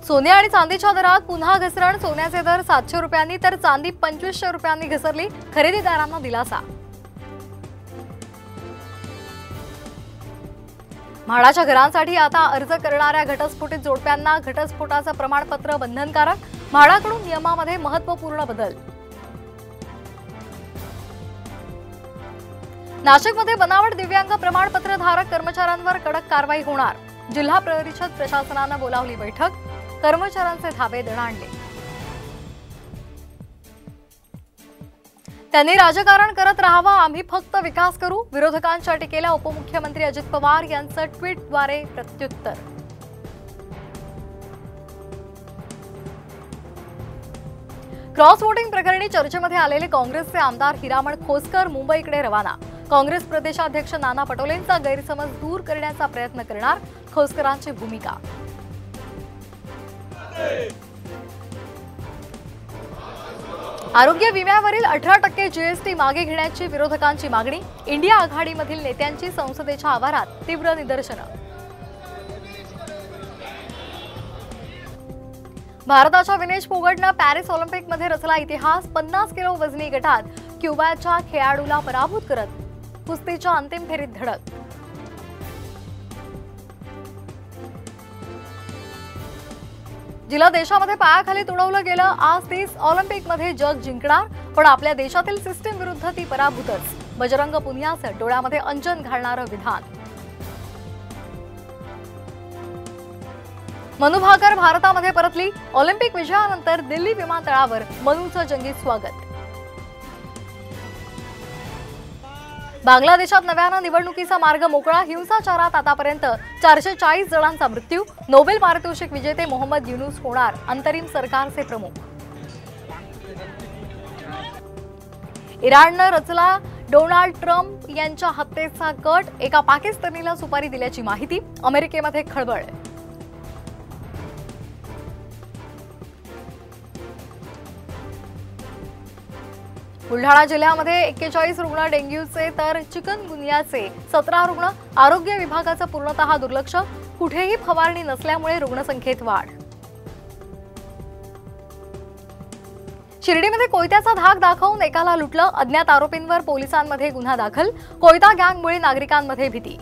सोने आणि चांदीच्या दरात पुन्हा घसरण। सोन्याचे दर 700 रुपयांनी तर चांदी 2500 रुपयांनी घसरली। खरेदीदारांना दिलासा। म्हाडाच्या घरांसाठी आता अर्ज करणाऱ्या घटस्फोटित जोडप्यांना घटस्फोटाचं प्रमाणपत्र बंधनकारक। म्हाडाकडून नियमामध्ये महत्त्वपूर्ण बदल। नाशिकमध्ये बनावट दिव्यांग प्रमाणपत्र धारक कर्मचाऱ्यांवर कडक कारवाई होणार। जिल्हा परिषद प्रशासनानं बोलावली बैठक। कर्मचाऱ्यांचे धाबे दणाणले। त्यांनी राजकारण करत राहावं, आम्ही फक्त विकास करू। विरोधकांच्या टीकेला उपमुख्यमंत्री अजित पवार यांचं ट्विटद्वारे प्रत्युत्तर। क्रॉस वोटिंग प्रकरणी चर्चेमध्ये आलेले काँग्रेसचे आमदार हिरामण खोसकर मुंबईकडे रवाना। काँग्रेस प्रदेशाध्यक्ष नाना पटोलेंचा गैरसमज दूर करण्याचा प्रयत्न करणार। खोसकरांची भूमिका। आरोग्य विम्यावरील 18% जीएसटी मागे घेण्याची विरोधकांची मागणी। इंडिया आघाडीमधील नेत्यांची संसदेच्या आवारात तीव्र निदर्शनं। भारताच्या विनेश फोगटनं पॅरिस ऑलिम्पिकमध्ये रचला इतिहास। 50 किलो वजनी गटात क्युबाच्या खेळाडूला पराभूत करत कुस्तीच्या अंतिम फेरीत धडक। जिला देशामध्ये पायाखाली तुडवलं गेलं, आज तीच ऑलिम्पिकमध्ये जग जिंकणार, पण आपल्या देशातील सिस्टीम विरुद्ध ती पराभूतच। बजरंग पुनियाचं डोळ्यामध्ये अंजन घालणारं विधान। मनू भाकर भारतामध्ये परतली। ऑलिम्पिक विजयानंतर दिल्ली विमानतळावर मनूचं जंगी स्वागत। बांगलादेशात नव्यानं निवडणुकीचा मार्ग मोकळा। हिंसाचारात आतापर्यंत 440 जणांचा मृत्यू। नोबेल पारितोषिक विजेते मोहम्मद युनूस होणार अंतरिम सरकारचे प्रमुख। इराणनं रचला डोनाल्ड ट्रम्प यांच्या हत्येचा कट। एका पाकिस्तानीला सुपारी दिल्याची माहिती। अमेरिकेमध्ये खळबळ। बुलढाणा जिल्ह्यामध्ये 41 रुग्ण डेंग्यूचे तर चिकनगुनियाचे 17 रुग्ण। आरोग्य विभागाचं पूर्णतः दुर्लक्ष। कुठेही फवारणी नसल्यामुळे रुग्णसंख्येत वाढ। शिर्डीमध्ये कोयत्याचा धाक दाखवून एकाला लुटलं। अज्ञात आरोपींवर पोलिसांमध्ये गुन्हा दाखल। कोयता गँगमुळे नागरिकांमध्ये भीती।